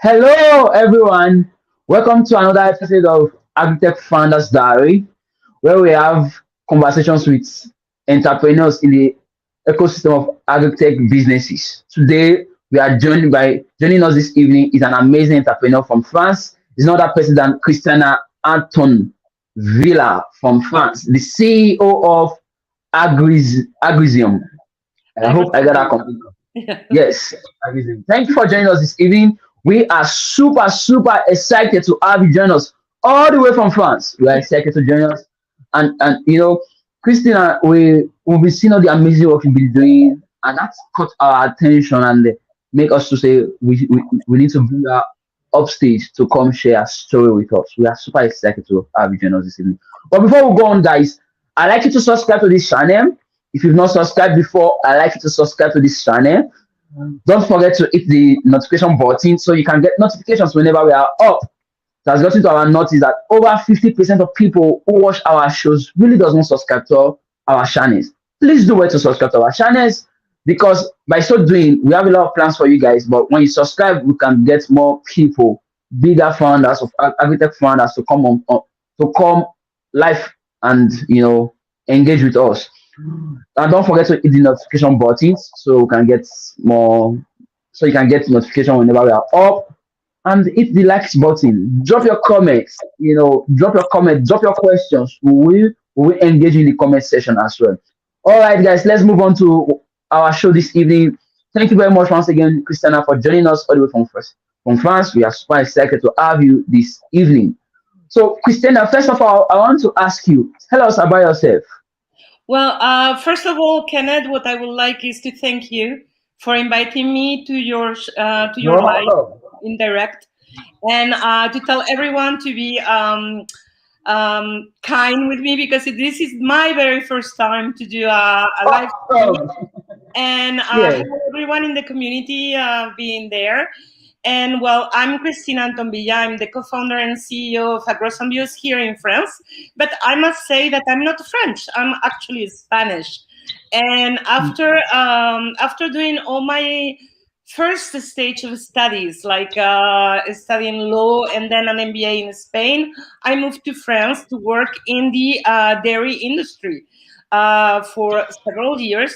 Hello, everyone. Welcome to another episode of Agritech Founders Diary, where we have conversations with entrepreneurs in the ecosystem of agritech businesses. Today, we are joining us this evening is an amazing entrepreneur from France. It's not that person than Christina Anton Villa from France, the CEO of Agrisium. I hope I got that Agrosymbiose. complete. Yes, amazing. Thank you for joining us this evening. We are super excited to have you join us all the way from France. We are excited to join us. And Christina, we've been seeing all the amazing work you've been doing, and that's caught our attention and make us to say we need to bring her upstage to come share a story with us. We are super excited to have you join us this evening. But before we go on, guys, I'd like you to subscribe to this channel. If you've not subscribed before, I'd like you to subscribe to this channel. Don't forget to hit the notification button so you can get notifications whenever we are up. It has gotten to our notice that over 50% of people who watch our shows really does not subscribe to our channels. Please do well to subscribe to our channels because by so doing, we have a lot of plans for you guys. But when you subscribe, we can get more people, bigger founders of agritech founders to come to come live and engage with us. And don't forget to hit the notification buttons so we can get more, so you can get notification whenever we are up. And hit the likes button. Drop your comments. Drop your comments. Drop your questions. We will engage in the comment section as well. All right, guys. Let's move on to our show this evening. Thank you very much once again, Christina, for joining us all the way from France. We are super excited to have you this evening. So, Christina, first of all, I want to ask you, tell us about yourself. Well, first of all, Kenneth, what I would like is to thank you for inviting me to your You're live welcome. in direct, and to tell everyone to be kind with me because this is my very first time to do a live stream. Awesome. And Yes. hello everyone in the community being there. And well, I'm Christina Anton. I'm the co-founder and CEO of Agrosymbiose here in France. But I must say that I'm not French. I'm actually Spanish. And after doing all my first stage of studies, like studying law and then an MBA in Spain, I moved to France to work in the dairy industry for several years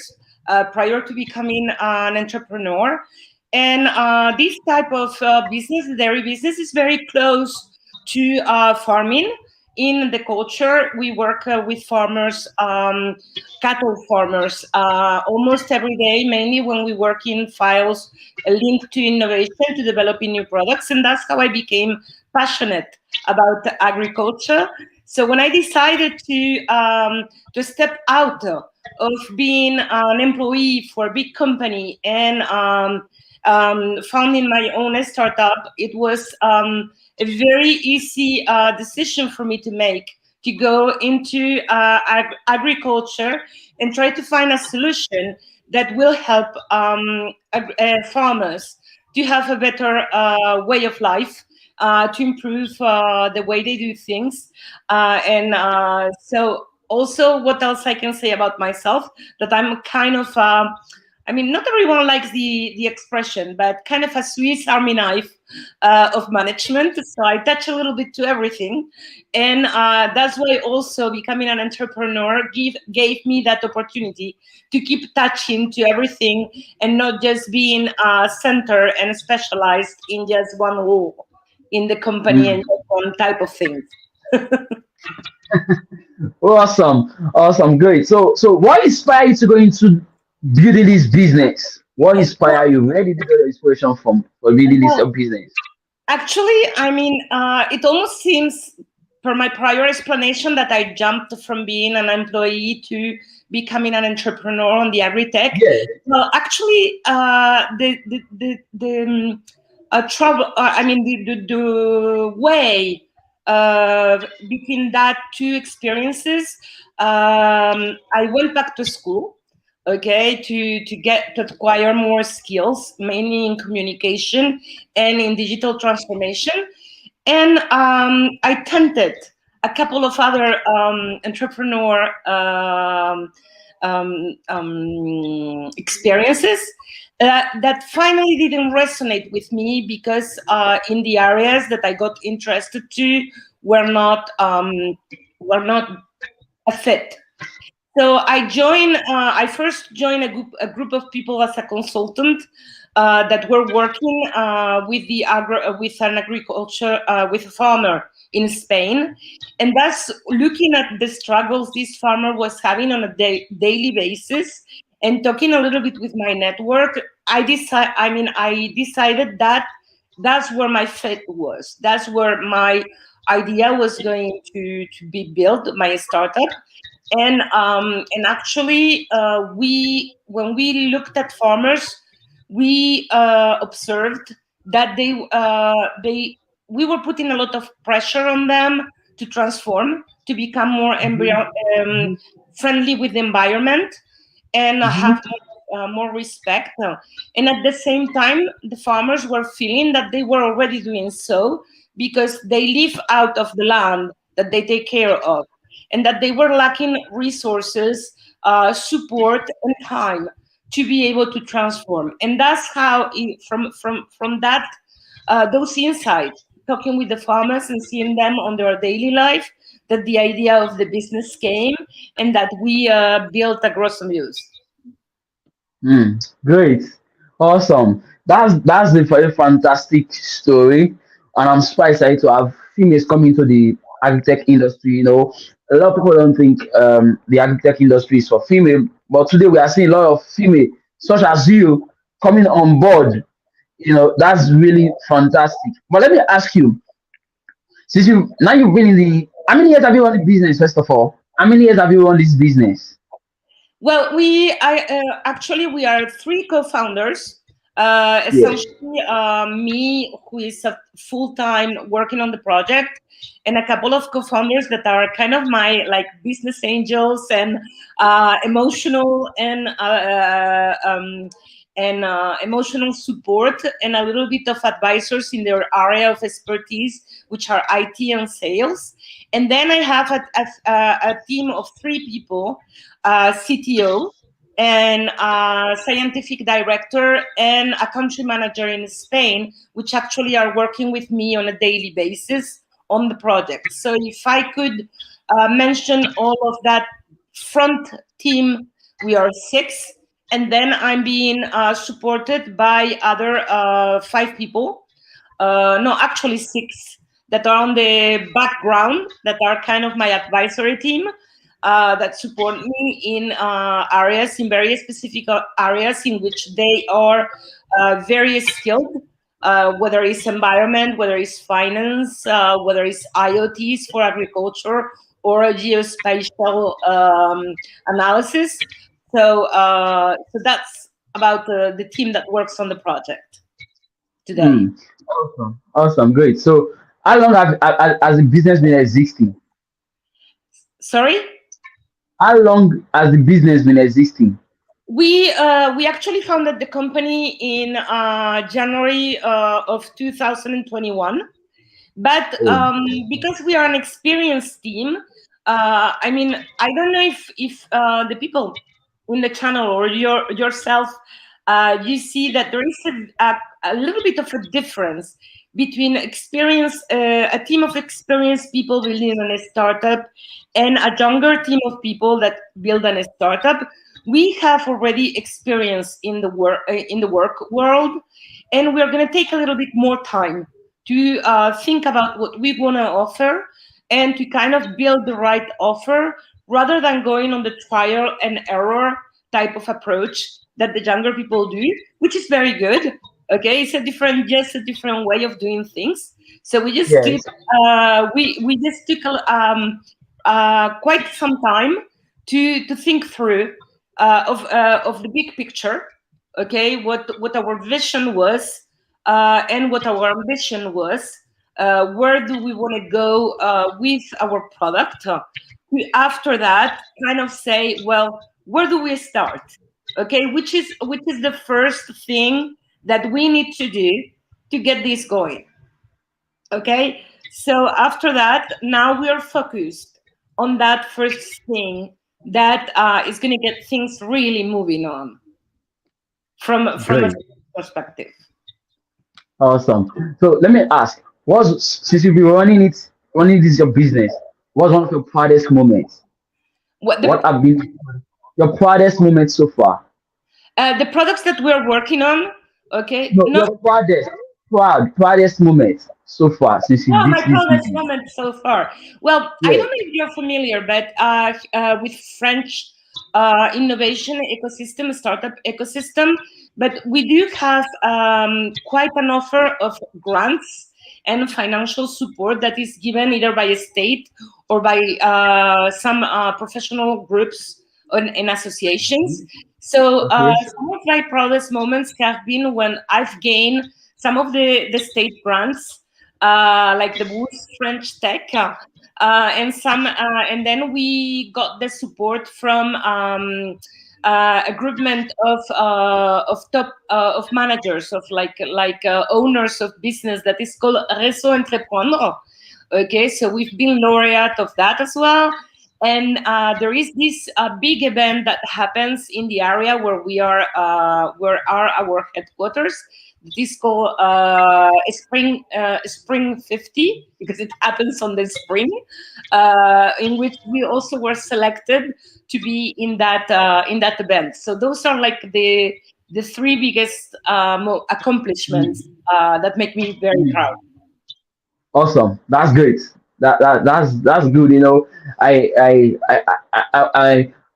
prior to becoming an entrepreneur. And this type of business, the dairy business, is very close to farming. In the culture, we work with farmers, cattle farmers, almost every day, mainly when we work in files linked to innovation, to developing new products. And that's how I became passionate about agriculture. So when I decided to step out of being an employee for a big company and founding my own startup, it was a very easy decision for me to make to go into agriculture and try to find a solution that will help farmers to have a better way of life, to improve the way they do things. And so also, what else I can say about myself, that I'm kind of I mean, not everyone likes the expression, but kind of a Swiss Army knife of management. So I touch a little bit to everything, and that's why also becoming an entrepreneur gave me that opportunity to keep touching to everything and not just being centered and specialized in just one role in the company and Mm. just one type of things. Awesome, great. So what inspired you to go into building this business? What inspired you? Where did you get your inspiration from for building this Well, your business? actually, I mean, it almost seems, per my prior explanation, that I jumped from being an employee to becoming an entrepreneur on the agritech. Yeah. Well, actually, trouble. I mean, the way between that two experiences. I went back to school, okay, to acquire more skills, mainly in communication and in digital transformation. And I attempted a couple of other entrepreneur experiences. that finally didn't resonate with me because in the areas that I got interested to were not were not a fit. So I first joined a group of people as a consultant that were working with an agriculture with a farmer in Spain, and that's looking at the struggles this farmer was having on a daily basis, and talking a little bit with my network. I decided that that's where my fit was. That's where my idea was going to be built, my startup. And actually, we when we looked at farmers, we observed that they we were putting a lot of pressure on them to transform, to become more Mhm, um, mhm, friendly with the environment, and mhm, have more respect. And at the same time, the farmers were feeling that they were already doing so because they live out of the land that they take care of, and that they were lacking resources, support, and time to be able to transform. And that's how, from that those insights, talking with the farmers and seeing them on their daily life, that the idea of the business came, and that we built Agrosymbiose. Great, awesome. That's a very fantastic story, and I'm super excited to have females come into the agritech industry. A lot of people don't think the agritech industry is for female, but today we are seeing a lot of female, such as you, coming on board. That's really fantastic. But let me ask you, since you've been in the, how many years have you run the business? First of all, how many years have you run this business? Well, actually we are three co-founders. Yeah. Essentially, me, who is a full-time working on the project, and a couple of co-founders that are kind of my like business angels and emotional and emotional support, and a little bit of advisors in their area of expertise, which are IT and sales. And then I have a team of three people, CTO, and scientific director, and a country manager in Spain, which actually are working with me on a daily basis on the project. So if I could mention all of that front team, we are six. And then I'm being supported by other five people, no, actually six, that are on the background, that are kind of my advisory team, that support me in areas, in very specific areas in which they are very skilled, whether it's environment, whether it's finance, whether it's IoTs for agriculture, or a geospatial analysis. So that's about the team that works on the project today. Hmm. Awesome. Awesome. Great. So, how long has the business been existing? Sorry? How long has the business been existing? We actually founded the company in January of 2021. But Oh, because we are an experienced team, I mean, I don't know if the people in the channel or yourself, you see that there is a little bit of a difference between a team of experienced people building a startup, and a younger team of people that build a startup. We have already experience in the work world, and we're going to take a little bit more time to think about what we want to offer, and to kind of build the right offer, rather than going on the trial and error type of approach that the younger people do, which is very good. Okay, it's just a different way of doing things. So yes. we just took quite some time to think through of the big picture. Okay, what our vision was, and what our ambition was. Where do we want to go with our product? After that, kind of say, well, where do we start? Okay, which is the first thing that we need to do to get this going? Okay, so after that, now we are focused on that first thing that is going to get things really moving on. from a Great. perspective. Awesome. So let me ask, since you've been running this your business, what's one of your proudest moments? What What have been your proudest moments so far? the products that we're working on, okay, No, not. your proudest moments so far since you Oh, did my this proudest business. moment so far. Well, I Yeah. don't know if you're familiar, but with French innovation ecosystem, startup ecosystem, but we do have quite an offer of grants and financial support that is given either by a state or by some professional groups and associations. So Okay. some of my proudest moments have been when I've gained some of the state grants, like the Boost French Tech, and then we got the support from a groupment of top of managers of like owners of business that is called Réseau Entreprendre. Okay, so we've been laureate of that as well. And there is this big event that happens in the area where are our headquarters. It is called Spring 50 because it happens on the spring, in which we also were selected to be in that event. So those are like the three biggest accomplishments that make me very proud. Awesome. That's great. That's good.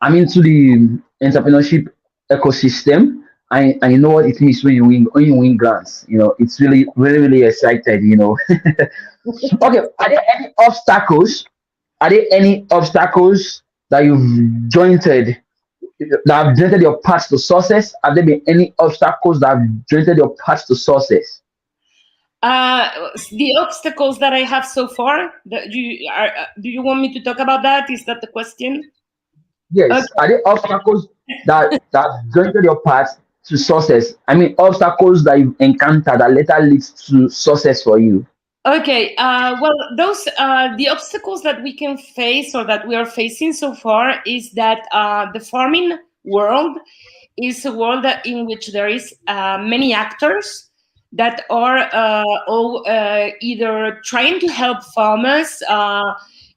I'm into the entrepreneurship ecosystem. And you know what it means when you win grants. It's really excited. Okay. Are there any obstacles that you've jointed that have jointed your path to success? Have there been any obstacles that have jointed your path to success? The obstacles that I have so far. Do you want me to talk about that? Is that the question? Yes. Okay. Are there obstacles that jointed your path to success? I mean, obstacles that you've encountered that later leads to success for you. Okay. Well, those the obstacles that we can face or that we are facing so far is that the farming world is a world in which there is many actors that are all either trying to help farmers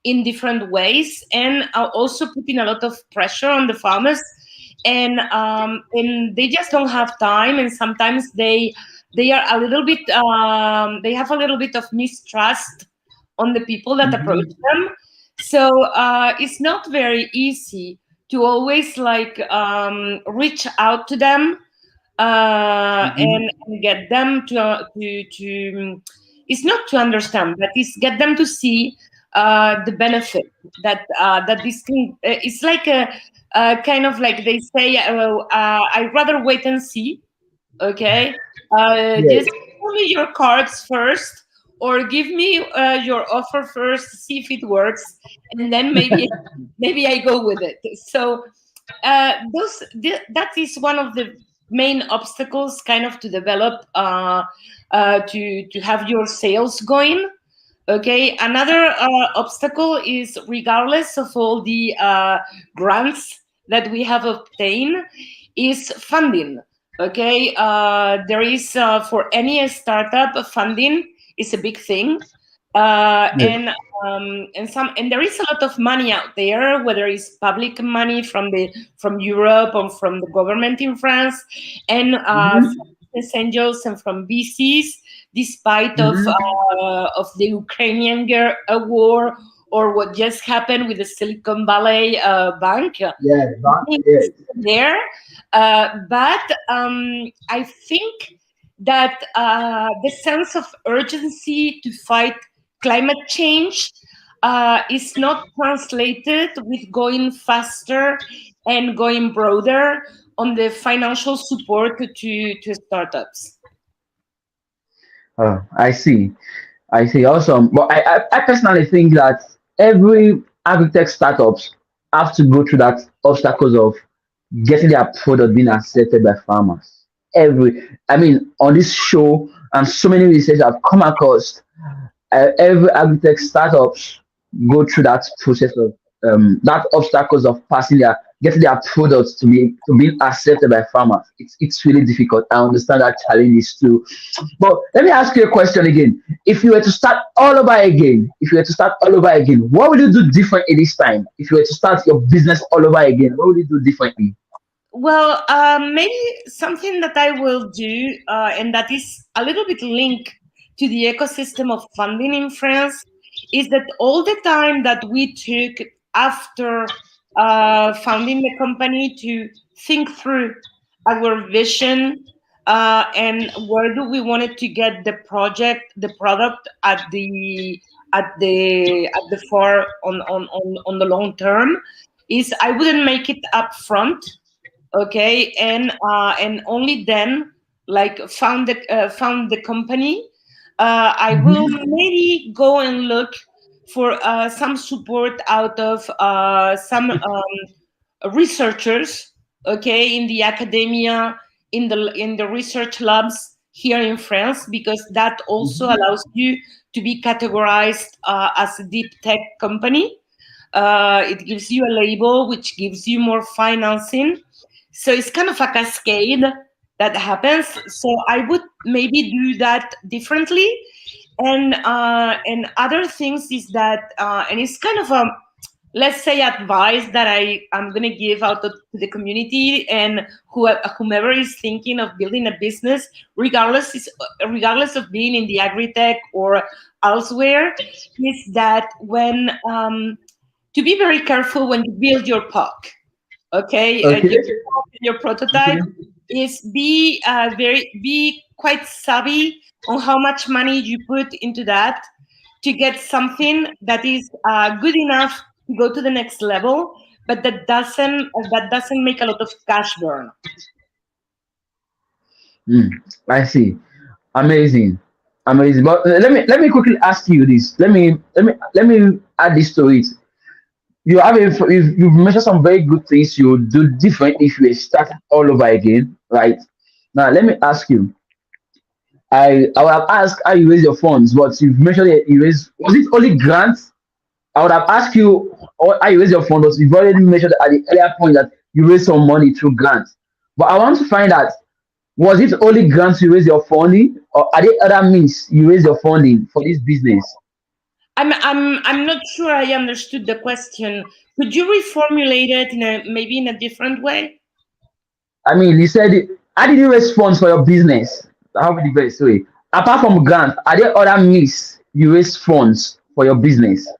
in different ways and are also putting a lot of pressure on the farmers, and they just don't have time, and sometimes they are a little bit they have a little bit of mistrust on the people that approach Mhm. them. So it's not very easy to always like reach out to them Mhm. and get them to it's not to understand, but it's get them to see the benefit that this thing it's like a kind of like they say, I'd rather wait and see. Okay, Yes. just show me your cards first, or give me your offer first, see if it works, and then maybe I go with it. So that is one of the main obstacles, kind of, to develop to have your sales going. Okay, another obstacle is, regardless of all the grants that we have obtained, is funding. Okay, there is for any startup, funding is a big thing, uh, Yes. and and there is a lot of money out there, whether it's public money from Europe or from the government in France, and from Mhm. business angels and from VCs, despite Mhm. of the Ukrainian war or what just happened with the Silicon Valley Bank. Yes. Money is Yes. there, but I think that the sense of urgency to fight climate change is not translated with going faster and going broader on the financial support to startups. Oh, I see. I see. Awesome. But I personally think that every agritech startups have to go through that obstacles of getting their product being accepted by farmers. I mean, on this show and so many research I've come across, every agritech startups go through that process of that obstacles of passing their getting their products to be accepted by farmers. It's really difficult. I understand that challenges too. But let me ask you a question again. If you were to start all over again, if you were to start all over again, what would you do differently this time? If you were to start your business all over again, what would you do differently? Well, maybe something that I will do, and that is a little bit linked to the ecosystem of funding in France, is that all the time that we took after founding the company to think through our vision, and where do we wanted to get the product at the far on the long term, is I wouldn't make it up front, okay, and only then, like, found the company. I will maybe go and look for some support out of some researchers, okay, in the academia, in the research labs here in France, because that also Mhm. allows you to be categorized as a deep tech company. It gives you a label, which gives you more financing. So it's kind of a cascade that happens. So I would maybe do that differently. And other things is that, and it's kind of a, let's say, advice that I am going to give out to the community, and whomever is thinking of building a business, regardless of being in the agritech or elsewhere, is that when to be very careful when you build your POC. Okay, Okay. your prototype, Okay. is be quite savvy on how much money you put into that to get something that is good enough to go to the next level, but that doesn't make a lot of cash burn. Mm, I see. Amazing. Amazing. But let me quickly ask you this. Let me add this to it. You've mentioned some very good things you would do different if you were starting all over again, right? Now let me ask you. I would have asked how you raise your funds, but you've mentioned that you raise, was it only grants? I would have asked you how you raise your funds, but you've already mentioned at the earlier point that you raise some money through grants. But I want to find out, was it only grants you raise your funding, or are there other means you raise your funding for this business? I'm not sure I understood the question. Could you reformulate it maybe in a different way? I mean, you said, how did you raise funds for your business? How would the best way? Apart from grants, are there other means you raise funds for your business?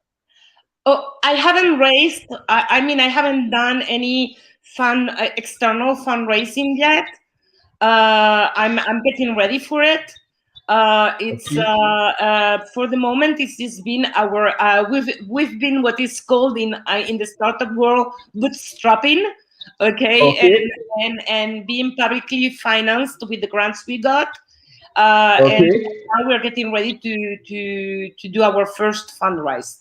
Oh, I haven't raised. I mean, I haven't done any external fundraising yet. I'm getting ready for it. It's Okay. For the moment, it's just been our we've been what is called in the startup world bootstrapping, okay, and Okay. and being publicly financed with the grants we got, and Okay. now we're getting ready to do our first fundraise.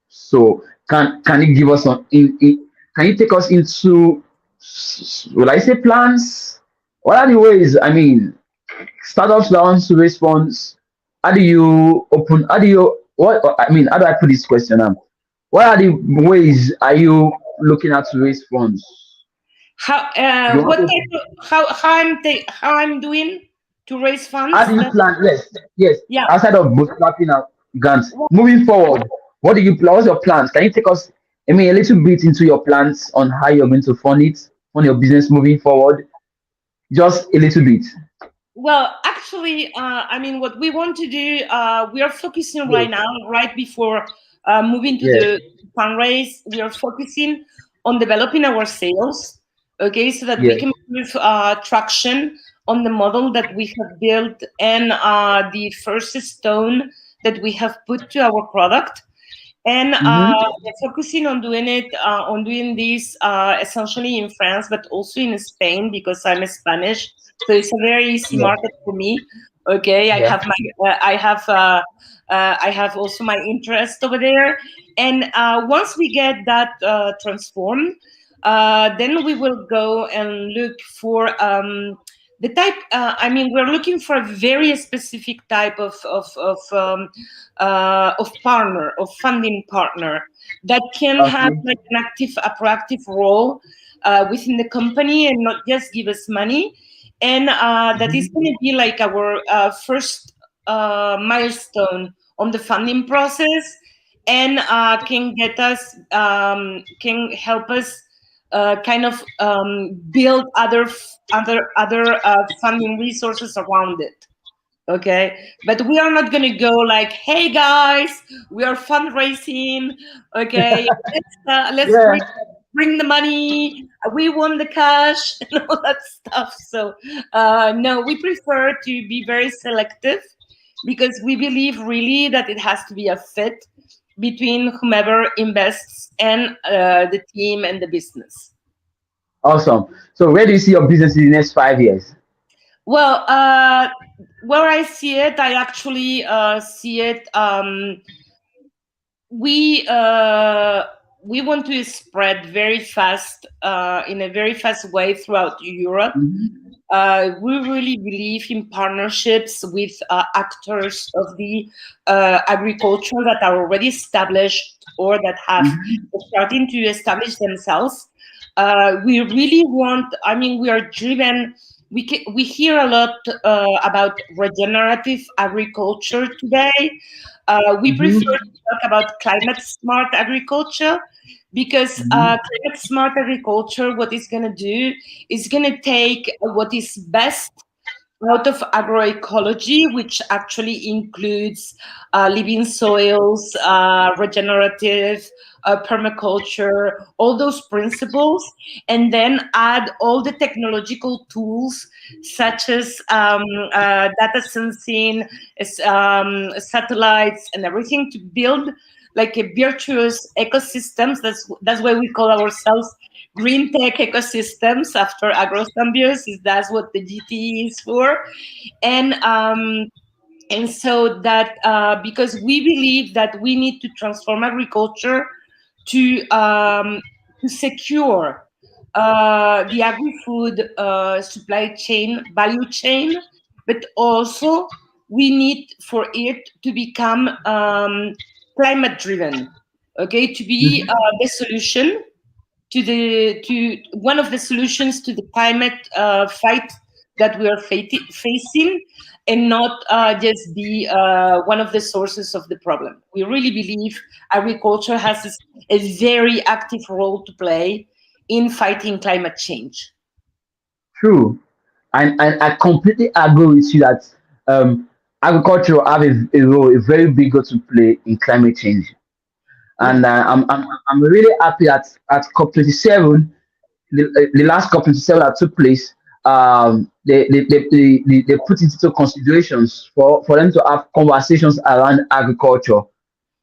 So can you give us some can you take us into, will I say, plans? What are the ways? I mean, startups that want to raise funds. How do you open? How do you what? I mean, how do I put this question? What are the ways are you looking at to raise funds? How You want what to, type of, how I'm doing to raise how funds? do you plan? Yes, yes. Yeah. Outside of bootstrapping out grants, moving forward, what do you plan? What's your plans? Can you take us, I mean, a little bit into your plans on how you're going to fund it, fund your business moving forward? Just a little bit. Well, actually, I mean, what we want to do, we are focusing Yes. right now, right before moving to Yes. the fundraise, we are focusing on developing our sales, okay, so that we Yes. can move traction on the model that we have built, and the first stone that we have put to our product. And Mm-hmm. we're focusing on doing this essentially in France, but also in Spain, because I'm Spanish, so it's a very easy Yeah. market for me. Okay, I Yeah. have I have also my interest over there, and once we get that transformed, then we will go and look for the type, I mean, we're looking for a very specific type of partner, of funding partner, that can have Okay. like an active, a proactive role within the company, and not just give us money. And that is going to be like our first milestone on the funding process, and can get us, can help us kind of build other funding resources around it. Okay, but we are not going to go like, hey guys, we are fundraising. Okay, let's Yeah. bring the money, we want the cash and all that stuff. So no, we prefer to be very selective, because we believe really that it has to be a fit between whomever invests and the team and the business. Awesome. So where do you see your business in the next 5 years? Well, where I see it, I actually see it. We uh, we want to spread very fast, in a very fast way throughout Europe. Mhm. We really believe in partnerships with actors of the agriculture that are already established, or that have Mhm. starting to establish themselves. We really want, I mean, we are driven. We hear a lot about regenerative agriculture today. We prefer Mhm. to talk about climate smart agriculture, because Mhm. climate smart agriculture, what it's going to do is going to take what is best out of agroecology, which actually includes living soils, regenerative, permaculture, all those principles, and then add all the technological tools, such as data sensing, satellites, and everything, to build like a virtuous ecosystems. That's why we call ourselves green tech ecosystems after Agrosymbiose. Is That's what the GT is for. And so that, because we believe that we need to transform agriculture to secure the agri-food supply chain, value chain, but also we need for it to become climate driven. Okay, to be the solution to one of the solutions to the climate fight that we are facing, and not just be one of the sources of the problem. We really believe agriculture has a very active role to play in fighting climate change. True. And I completely agree with you that agriculture have a role, a very big role to play in climate change. Yeah. And I'm really happy that at COP27, the last COP27 that took place, they put it into considerations for them to have conversations around agriculture.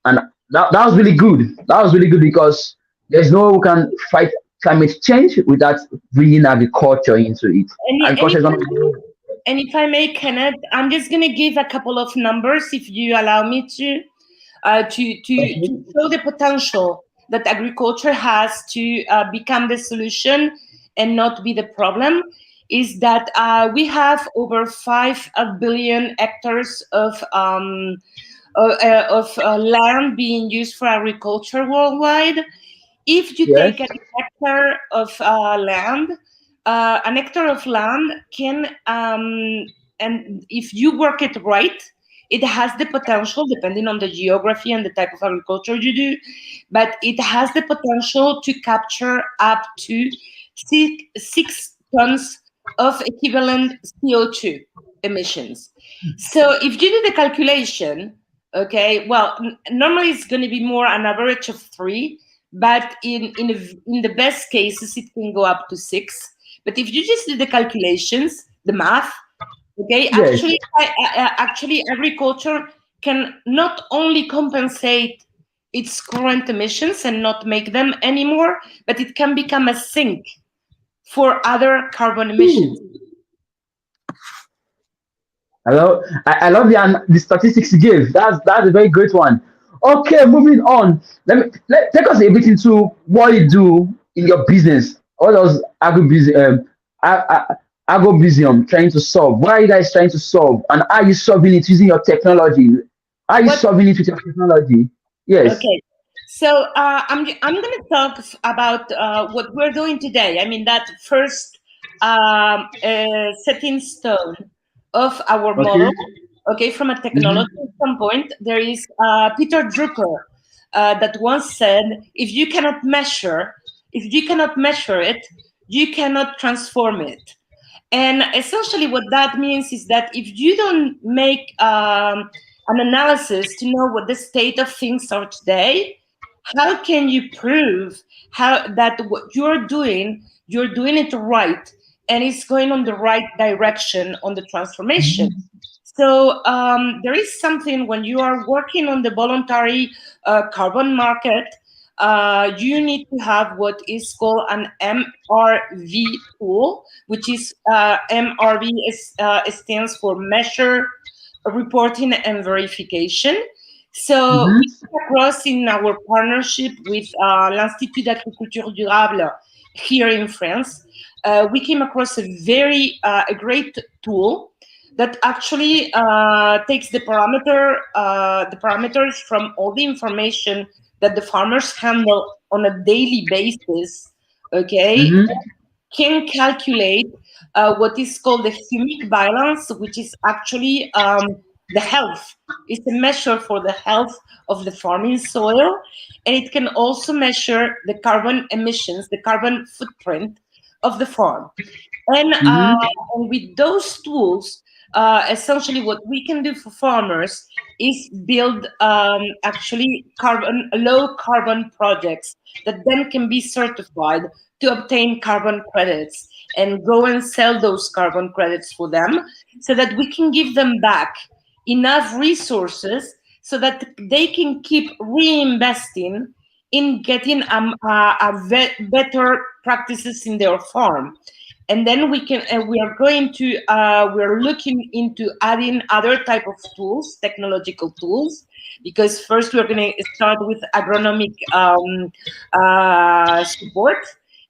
And that was really good. That was really good because there's no way we can fight climate change without bringing agriculture into it. And Agriculture if is one I of may, the Kenneth, I'm just going to give a couple of numbers, if you allow me to, to show the potential that agriculture has to become the solution and not be the problem. Is that we have over 5 billion hectares of land being used for agriculture worldwide. If you take yes. an hectare of land can, and if you work it right, it has the potential, depending on the geography and the type of agriculture you do, but it has the potential to capture up to 6 tons of equivalent CO2 emissions. So if you do the calculation, okay, well, normally it's going to be more an average of 3, but in the best cases it can go up to 6. But if you just do the calculations, the math, okay, Yes. actually agriculture can not only compensate its current emissions and not make them anymore, but it can become a sink for other carbon emissions. True. I love the statistics you gave. That's a very great one. Okay, moving on. Take us a bit into what you do in your business. What does agribusiness Agrobisium trying to solve? What are you guys trying to solve? And are you solving it using your technology? Are you What? solving it with your technology? Yes. Okay. So I'm going to talk about what we're doing today. I mean, that first setting stone of our Okay. model. Okay, from a technology standpoint, there is Peter Drucker that once said, if you cannot measure it, you cannot transform it. And essentially, what that means is that if you don't make an analysis to know what the state of things are today, how can you prove how that what you're doing it right, and it's going on the right direction on the transformation? So there is something when you are working on the voluntary carbon market, you need to have what is called an MRV tool, which is MRV stands for measure, reporting, and verification. So we Mm-hmm. came across in our partnership with l'Institut d'Agriculture Durable here in France, we came across a great tool that actually takes the parameters from all the information that the farmers handle on a daily basis. Okay, Mm-hmm. can calculate what is called the humic balance, which is actually the health. It's a measure for the health of the farming soil, and it can also measure the carbon emissions, the carbon footprint of the farm. And, uh, Mm-hmm. and with those tools, essentially what we can do for farmers is build actually low carbon projects that then can be certified to obtain carbon credits and go and sell those carbon credits for them so that we can give them back enough resources so that they can keep reinvesting in getting better practices in their farm. And then we are going to we're looking into adding other type of tools, technological tools, because first we're going to start with agronomic support,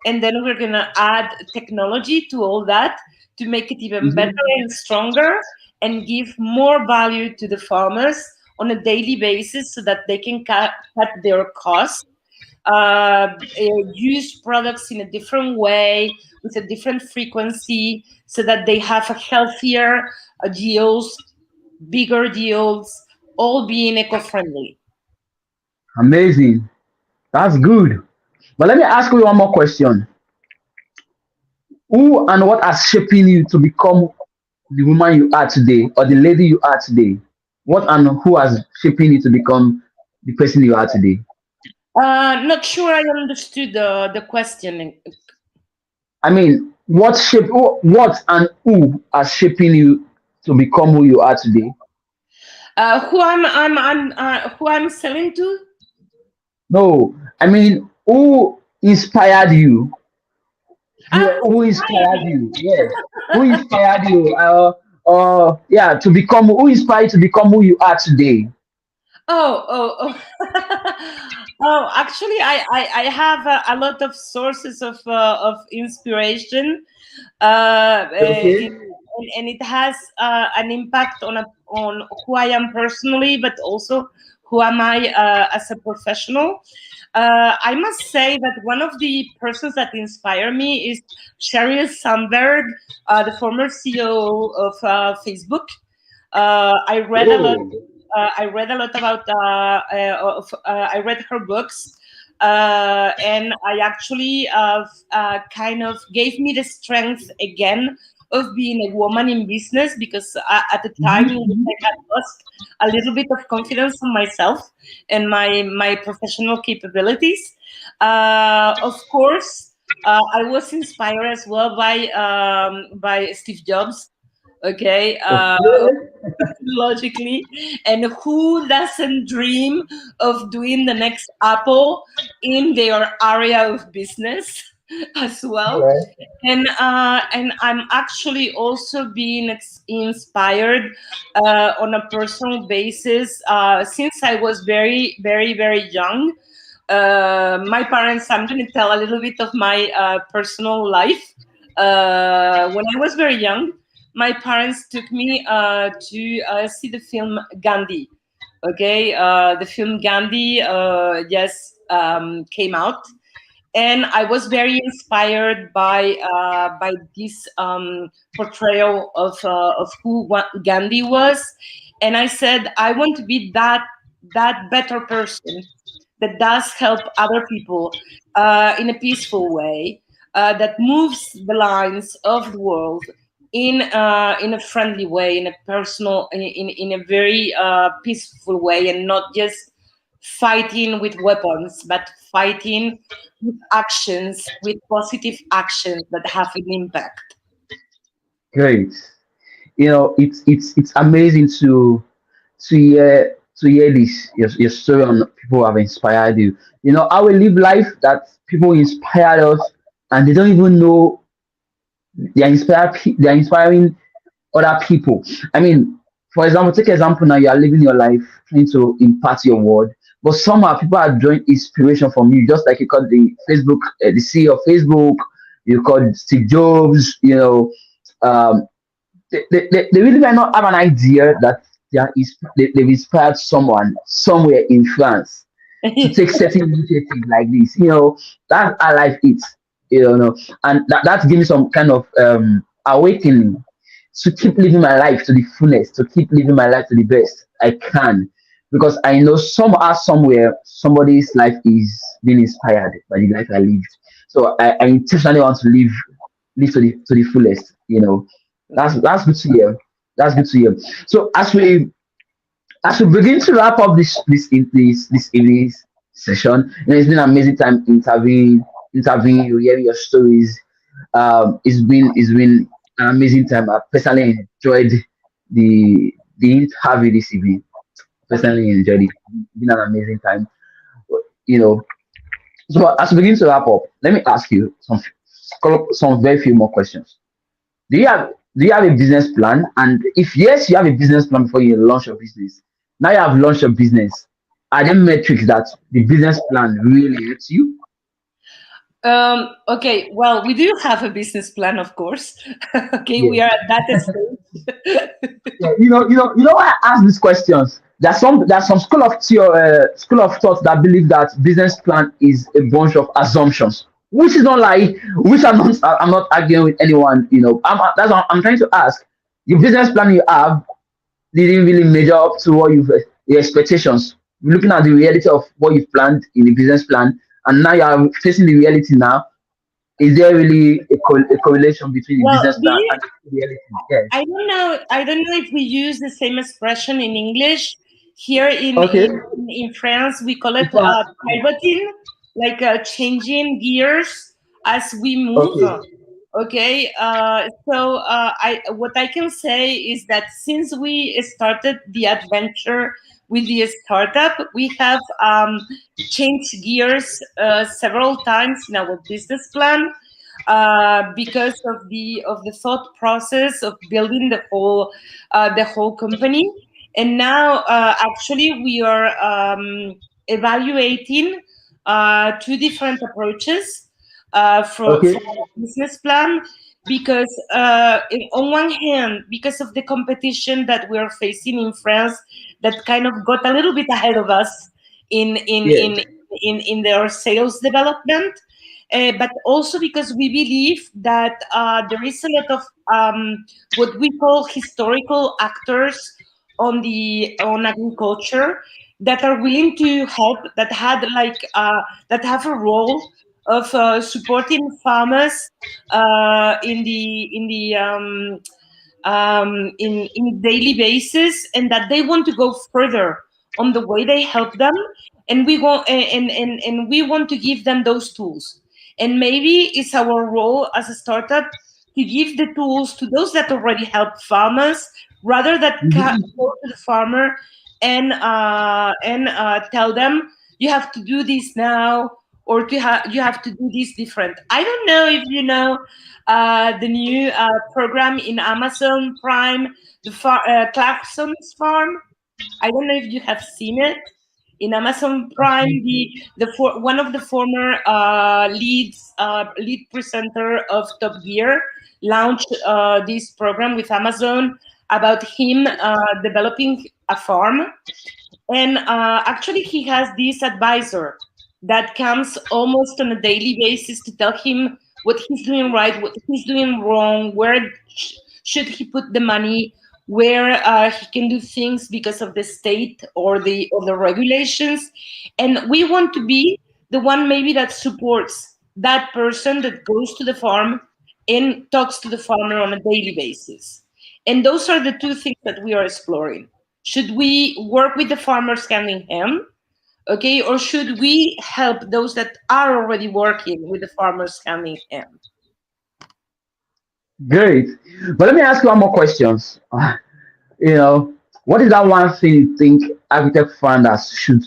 and then we're going to add technology to all that to make it even better Mm-hmm. and stronger and give more value to the farmers on a daily basis so that they can cut their costs, use products in a different way with a different frequency so that they have a healthier yields, bigger yields, all being eco-friendly. Amazing. That's good. But let me ask you one more question. Who and what has shaping you to become the woman you are today or the lady you are today? What and who has shaping you to become the person you are today? Not sure I understood the question. I mean, what and who are shaping you to become who you are today? Who I'm selling to? No, I mean, who inspired you? Who inspired Inspiring. you? Yes, who inspired you? Yeah, to become who inspired you to become who you are today? Oh, actually, I have a lot of sources of inspiration, Okay. and it has an impact on who I am personally, but also who am I as a professional. I must say that one of the persons that inspire me is Sheryl Sandberg, the former CEO of Facebook. I read a lot. Oh, I read a lot about. I read her books, and I actually kind of gave me the strength again of being a woman in business because at the time in which I had lost a little bit of confidence in myself and my professional capabilities. Of course, I was inspired as well by Steve Jobs. Okay, okay. logically, and who doesn't dream of doing the next Apple in their area of business as All well? right. And I'm actually also being inspired on a personal basis since I was very young. My parents. I'm going to tell a little bit of my personal life. when I was very young, my parents took me to see the film Gandhi. Okay, the film Gandhi, yes, came out, and I was very inspired by this portrayal of who Gandhi was, and I said I want to be that better person that does help other people in a peaceful way, that moves the lines of the world in a friendly way, in a personal, in a very peaceful way, and not just fighting with weapons, but fighting with actions, with positive actions that have an impact. Great. It's amazing to hear this your story on people who have inspired you. I will live life that people inspired us, and they don't even know they're inspiring other people. I mean, for example, take example now, you are living your life trying to impact your world, but somehow people are drawing inspiration from you, just like you call the Facebook, the CEO of Facebook, you call Steve Jobs, um, they really might not have an idea that they've inspired someone somewhere in France to take certain initiatives like this. That's how life is. And that gives me some kind of awakening to keep living my life to the fullest, to keep living my life to the best I can, because I know somehow somewhere somebody's life is being inspired by the life I lived. So I intentionally want to live to the fullest. That's good to hear. That's good to hear. So as we begin to wrap up this evening session, it's been an amazing time interviewing you, hearing your stories. It's been an amazing time. I personally enjoyed the interview this evening. Personally enjoyed it. It's been an amazing time. You know. So as we begin to wrap up, let me ask you some very few more questions. Do you have a business plan? And if yes, you have a business plan before you launch your business. Now you have launched your business. Are there metrics that the business plan really helps you? Okay, well, we do have a business plan, of course. Okay, Yeah. we are at that stage. Yeah. Why I ask these questions. There's some school of thought that believe that business plan is a bunch of assumptions, which is not like which I'm not arguing with anyone. That's what I'm trying to ask. The business plan you have didn't really measure up to what your expectations. Looking at the reality of what you've planned in the business plan, and now you are facing the reality now. Is there really a correlation between the Well, business plan and the reality? Yes. I don't know. I don't know if we use the same expression in English. Here Okay. in France, we call it Before, pivoting, like changing gears as we move. okay. Okay, so I what I can say is that since we started the adventure with the startup, we have changed gears several times in our business plan because of the thought process of building the whole company. And now, actually, we are evaluating two different approaches for Okay. our business plan because on one hand, because of the competition that we are facing in France, that kind of got a little bit ahead of us in in Yes. in in their sales development, but also because we believe that there is a lot of what we call historical actors on agriculture that are willing to help, that had like that have a role of supporting farmers in daily basis, and that they want to go further on the way they help them, and we want to give them those tools. And maybe it's our role as a startup to give the tools to those that already help farmers, rather than Mhm. go to the farmer and tell them you have to do this now, or you have to do this different. I don't know if you know the new program in Amazon Prime, the Clarkson's Farm. I don't know if you have seen it. In Amazon Prime, one of the former lead presenter of Top Gear launched this program with Amazon about him developing a farm. And actually, he has this advisor that comes almost on a daily basis to tell him what he's doing right, what he's doing wrong, where should he put the money, where he can do things because of the state or the regulations. And we want to be the one maybe that supports that person that goes to the farm and talks to the farmer on a daily basis. And those are the two things that we are exploring. Should we work with the farmers hand in hand? Okay, or should we help those that are already working with the farmers hand in hand? Great. But let me ask you one more questions. You know, what is that one thing you think agritech founders should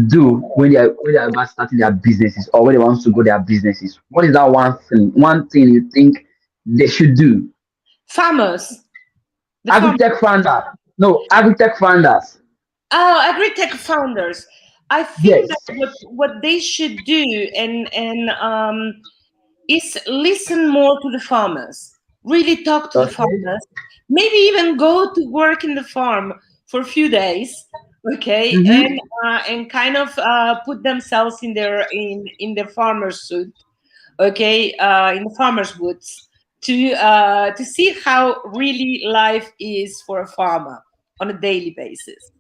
do when they are about starting their businesses or when they want to grow their businesses? What is that one thing you think they should do? Farmers, the farmers. Agritech founder, no, agritech founders. Oh, agritech founders. I think that Yes. what they should do and is listen more to the farmers. Really talk to the Okay. farmers. Maybe even go to work in the farm for a few days. Okay, Mm-hmm. and kind of put themselves in their farmer's suit. Okay, in the farmer's boots to see how really life is for a farmer on a daily basis.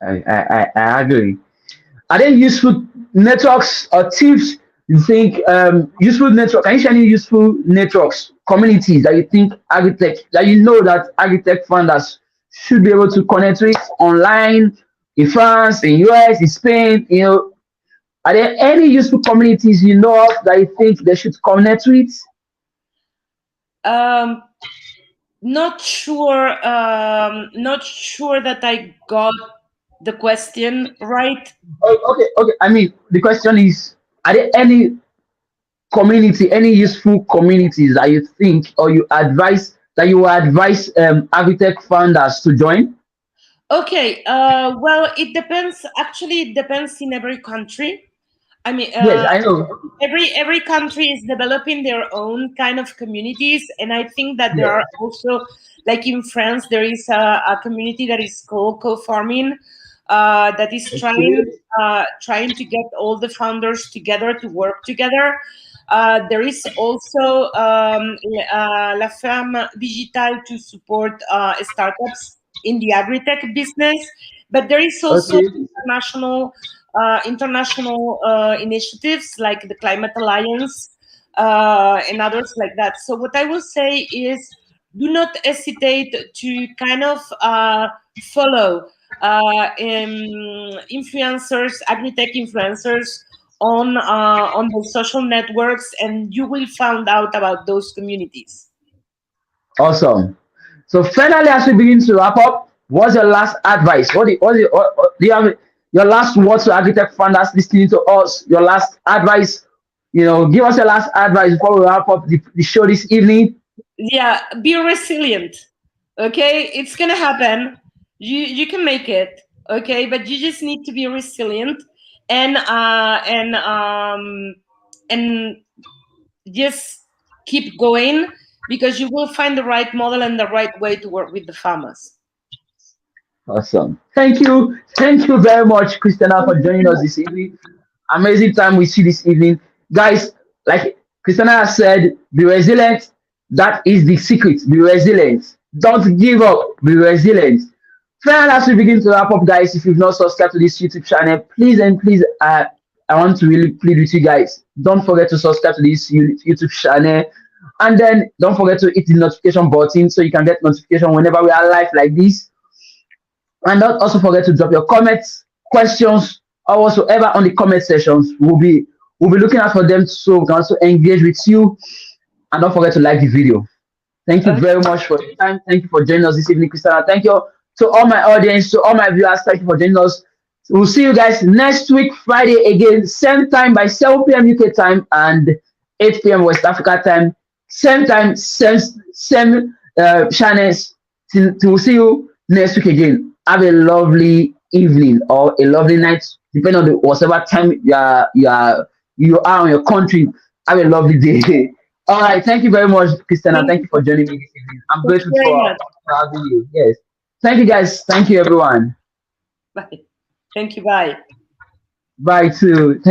I agree. Are there useful networks or tips you think useful network? Can you share any useful networks, communities that you think agritech that you know that agritech founders should be able to connect with online in France, in US, in Spain? You know, are there any useful communities you know of that you think they should connect with? Um, not sure that I got the question right. Okay. I mean, the question is: are there any community, any useful communities that you think or you advise that you would advise agritech founders to join? Okay, well, it depends. Actually, it depends in every country. I mean, Yes, I know. every country is developing their own kind of communities, and I think that there Yes. are also, like in France, there is a community that is called co-farming, that is trying Okay. trying to get all the founders together to work together. There is also La Ferme Digital to support startups in the agritech business, but there is also Okay. international initiatives like the Climate Alliance and others like that. So what I will say is, do not hesitate to kind of follow influencers, agritech influencers on the social networks, and you will find out about those communities. Awesome. So finally, as we begin to wrap up, what's your last advice? What do you have your last words to agritech founders listening to us? Your last advice, give us your last advice before we wrap up the show this evening. Yeah, be resilient. Okay, it's gonna happen. You can make it. Okay, but you just need to be resilient and and just keep going, because you will find the right model and the right way to work with the farmers. Awesome. Thank you. Thank you very much, Christina, for joining us this evening. Amazing time we see this evening. Guys, like Christina has said, be resilient. That is the secret. Be resilient. Don't give up. Be resilient. Finally, as we begin to wrap up, guys, if you've not subscribed to this YouTube channel, please and please, I want to really plead with you guys. Don't forget to subscribe to this YouTube channel. And then don't forget to hit the notification button so you can get notification whenever we are live like this. And don't also forget to drop your comments, questions, or whatsoever on the comment sections. We'll be looking out for them so we can also engage with you. And don't forget to like the video. Thank you Okay. very much for your time. Thank you for joining us this evening, Christina. Thank you to all my audience, to all my viewers. Thank you for joining us. We'll see you guys next week, Friday again, same time by 7 p.m. UK time and 8 p.m. West Africa time. Same time, same channels. We'll see you next week again. Have a lovely evening or a lovely night, depending on the whatever time you are on your country. Have a lovely day. All right, thank you very much, Christina. Thank Thank you. you for joining me this evening. I'm Thank you grateful very much. for having you. Yes, thank you guys. Thank you everyone. Bye. Thank you. Bye. Bye too. Thank